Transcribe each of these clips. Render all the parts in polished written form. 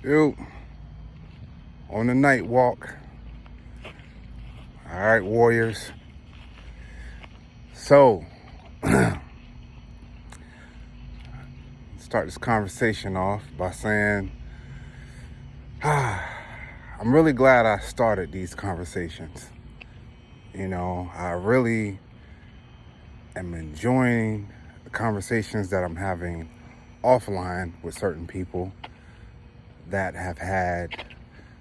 You on the night walk. All right, warriors. So, start this conversation off by saying, I'm really glad I started these conversations. I really am enjoying the conversations that I'm having offline with certain people that have had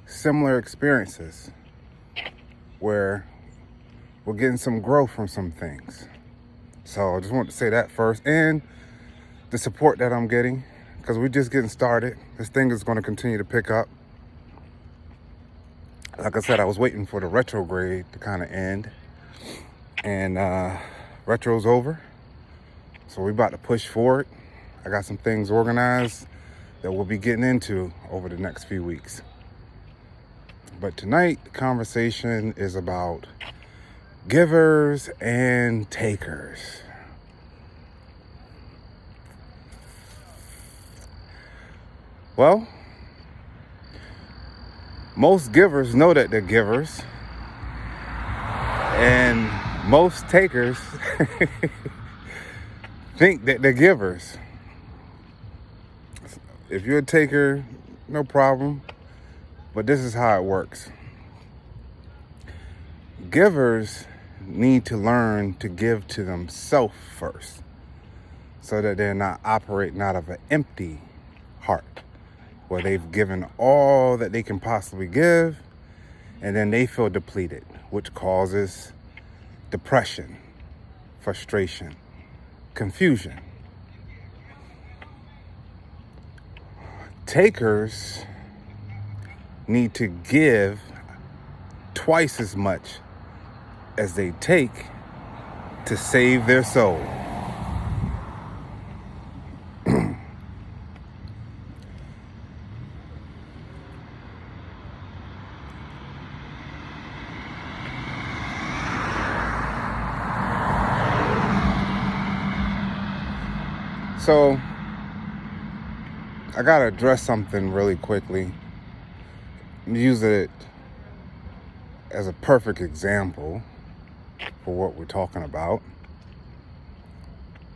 similar experiences where we're getting some growth from some things. So I just want to say that first, and the support that I'm getting, because we're just getting started. This thing is going to continue to pick up. Like I said, I was waiting for the retrograde to kind of end, and retro's over. So we're about to push forward. I got some things organized that we'll be getting into over the next few weeks. But tonight, the conversation is about givers and takers. Well, most givers know that they're givers, and most takers think that they're givers. If you're a taker, no problem, but this is how it works. Givers need to learn to give to themselves first, so that they're not operating out of an empty heart, where they've given all that they can possibly give, and then they feel depleted, which causes depression, frustration, confusion. Takers need to give twice as much as they take to save their soul. So, I gotta address something really quickly. Use it as a perfect example for what we're talking about.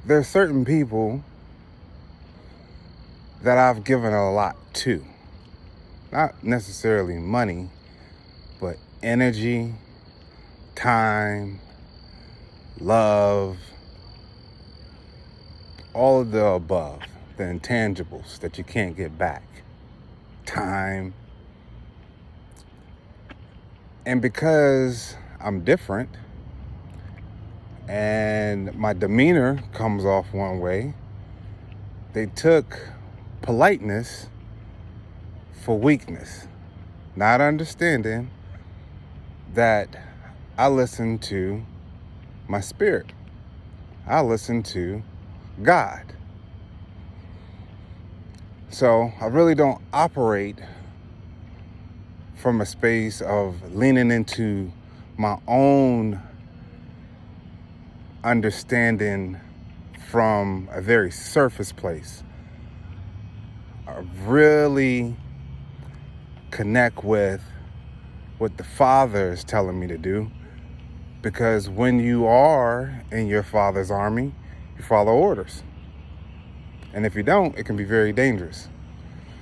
There's certain people that I've given a lot to. Not necessarily money, but energy, time, love, all of the above, the intangibles that you can't get back. Time. And because I'm different and my demeanor comes off one way, they took politeness for weakness, not understanding that I listen to my spirit. I listen to God. So I really don't operate from a space of leaning into my own understanding from a very surface place. I really connect with what the Father is telling me to do, because when you are in your Father's army, you follow orders. And if you don't, it can be very dangerous.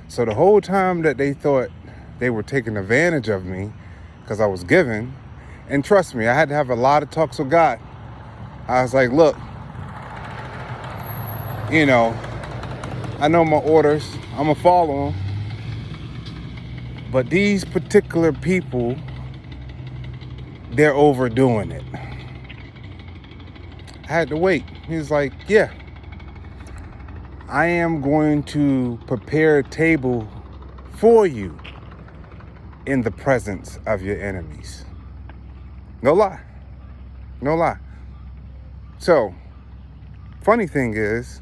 So the whole time that they thought they were taking advantage of me because I was giving, and trust me, I had to have a lot of talks with God. I was like, look, I know my orders, I'm gonna follow them, but these particular people, they're overdoing it. I had to wait. He was like, yeah, I am going to prepare a table for you in the presence of your enemies. No lie. No lie. So, funny thing is,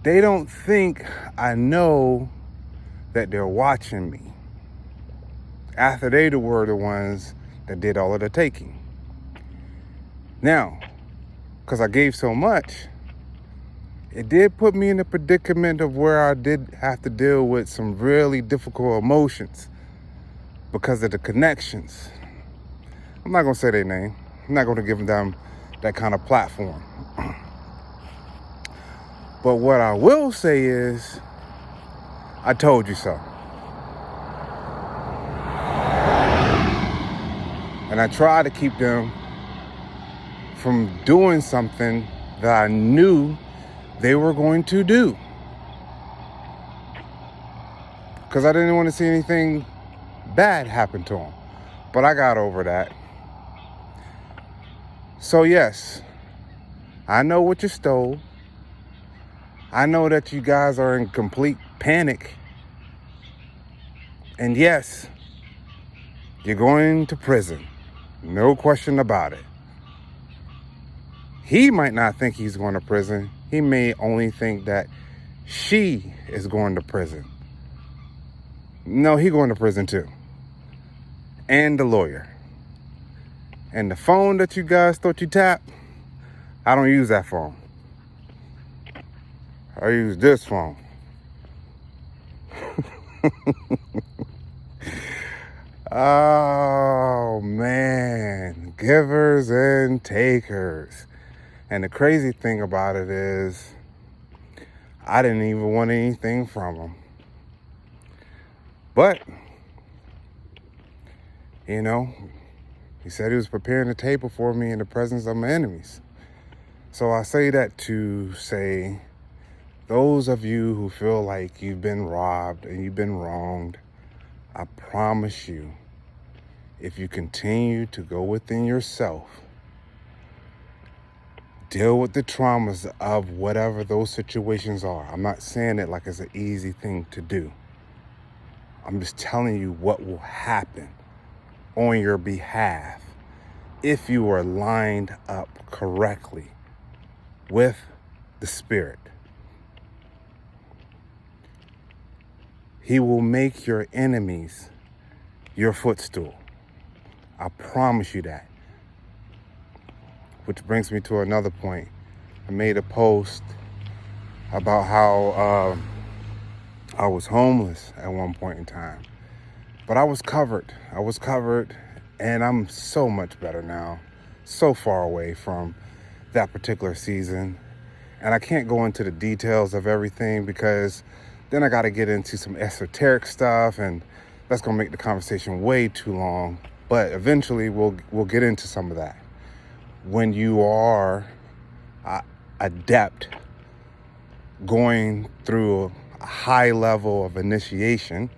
they don't think I know that they're watching me, after they were the ones that did all of the taking. Now, because I gave so much, it did put me in a predicament of where I did have to deal with some really difficult emotions because of the connections. I'm not going to say their name. I'm not going to give them that kind of platform. But what I will say is, I told you so. And I try to keep them from doing something that I knew they were going to do. Because I didn't want to see anything bad happen to them. But I got over that. So yes, I know what you stole. I know that you guys are in complete panic. And yes, you're going to prison. No question about it. He might not think he's going to prison. He may only think that she is going to prison. No, he's going to prison too. And the lawyer. And the phone that you guys thought you tapped, I don't use that phone. I use this phone. Oh man, givers and takers. And the crazy thing about it is, I didn't even want anything from him. But, you know, he said he was preparing the table for me in the presence of my enemies. So I say that to say, those of you who feel like you've been robbed and you've been wronged, I promise you, if you continue to go within yourself, deal with the traumas of whatever those situations are. I'm not saying it like it's an easy thing to do. I'm just telling you what will happen on your behalf if you are lined up correctly with the Spirit. He will make your enemies your footstool. I promise you that. Which brings me to another point. I made a post about how I was homeless at one point in time. But I was covered. And I'm so much better now. So far away from that particular season. And I can't go into the details of everything because then I got to get into some esoteric stuff, and that's going to make the conversation way too long. But eventually we'll get into some of that. When you are adept, going through a high level of initiation,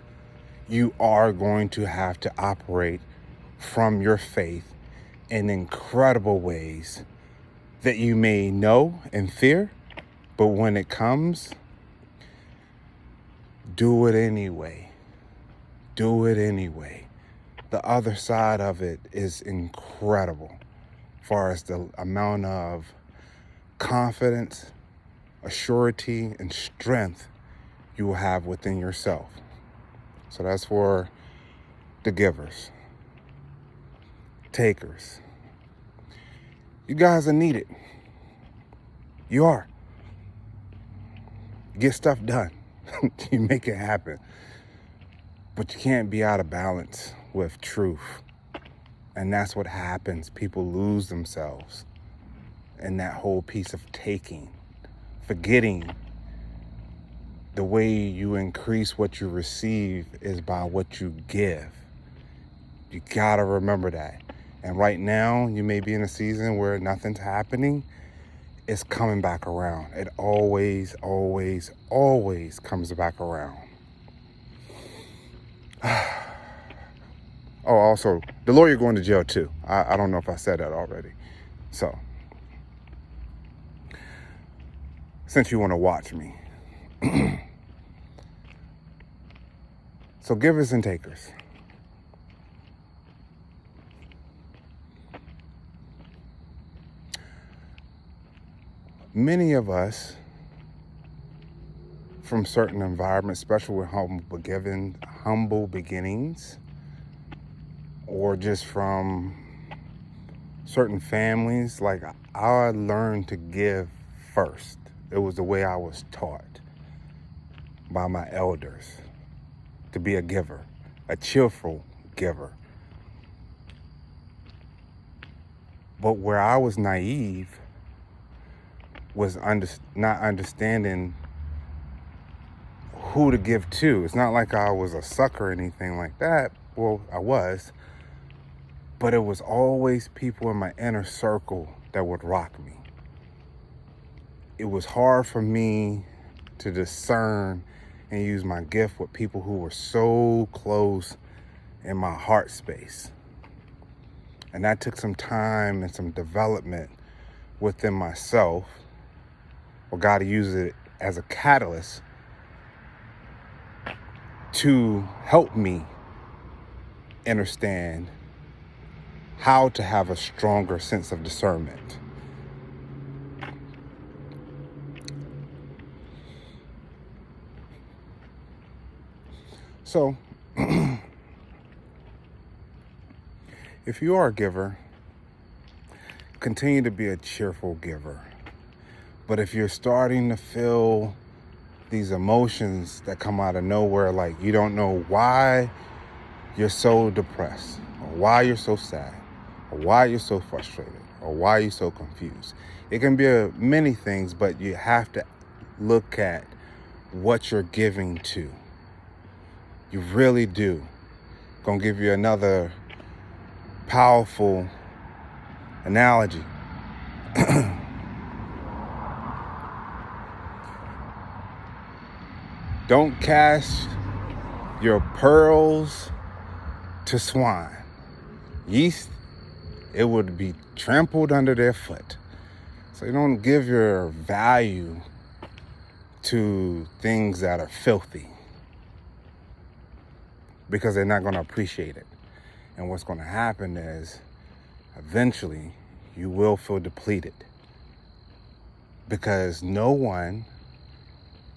you are going to have to operate from your faith in incredible ways that you may know and fear, but when it comes, do it anyway. Do it anyway. The other side of it is incredible as far as the amount of confidence, assurity, and strength you will have within yourself. So that's for the givers. Takers. You guys are needed. You are. Get stuff done. You make it happen. But you can't be out of balance with truth. And that's what happens. People lose themselves in that whole piece of taking, forgetting the way you increase what you receive is by what you give. You gotta remember that. And right now, you may be in a season where nothing's happening. It's coming back around. It always, always, always comes back around. Oh, also, the lawyer going to jail too. I don't know if I said that already. So, since you want to watch me. So, givers and takers. Many of us, from certain environments, especially with humble beginnings, or just from certain families, like I learned to give first. It was the way I was taught by my elders to be a giver, a cheerful giver. But where I was naive was not understanding who to give to. It's not like I was a sucker or anything like that. Well, I was. But it was always people in my inner circle that would rock me. It was hard for me to discern and use my gift with people who were so close in my heart space. And that took some time and some development within myself. Well, God used it as a catalyst to help me understand how to have a stronger sense of discernment. So, if you are a giver, continue to be a cheerful giver. But if you're starting to feel these emotions that come out of nowhere, like you don't know why you're so depressed, or why you're so sad, or why you're so frustrated, or why you're so confused. It can be many things, but you have to look at what you're giving to. You really do. Gonna give you another powerful analogy. Don't cast your pearls to swine. Yeast, it would be trampled under their foot. So you don't give your value to things that are filthy, because they're not going to appreciate it. And what's going to happen is eventually you will feel depleted, because no one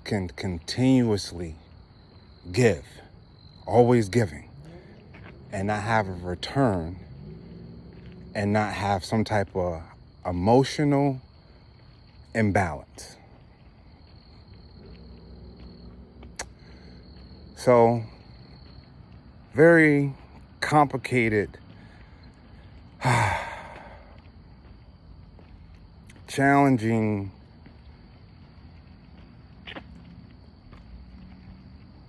can continuously give, always giving, and not have a return and not have some type of emotional imbalance. So, very complicated, challenging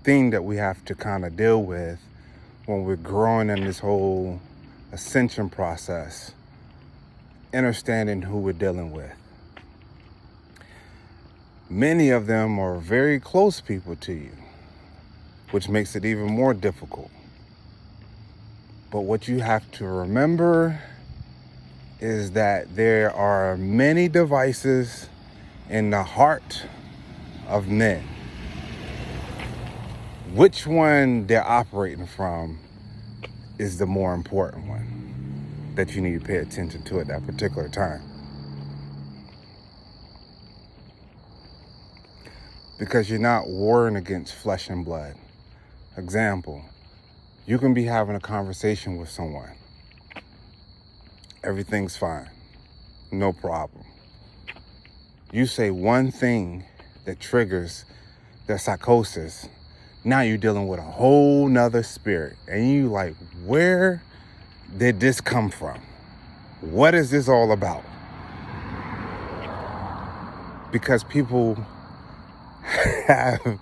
thing that we have to kind of deal with when we're growing in this whole ascension process, understanding who we're dealing with. Many of them are very close people to you, which makes it even more difficult. But what you have to remember is that there are many devices in the heart of men. Which one they're operating from is the more important one that you need to pay attention to at that particular time. Because you're not warring against flesh and blood. Example, you can be having a conversation with someone. Everything's fine. No problem. You say one thing that triggers their psychosis. Now you're dealing with a whole nother spirit. And you like, where did this come from? What is this all about? Because people have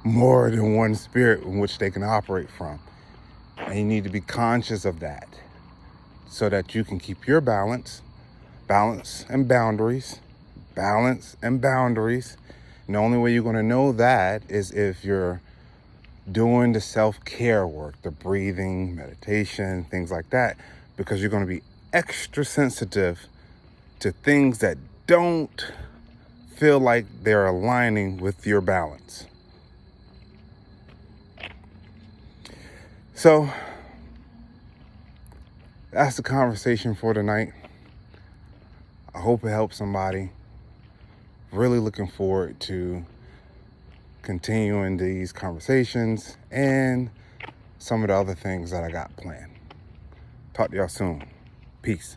more than one spirit in which they can operate from. And you need to be conscious of that so that you can keep your balance and boundaries. And the only way you're going to know that is if you're doing the self-care work, the breathing, meditation, things like that, because you're going to be extra sensitive to things that don't feel like they're aligning with your balance. So that's the conversation for tonight. I hope it helps somebody. Really looking forward to continuing these conversations and some of the other things that I got planned. Talk to y'all soon. Peace.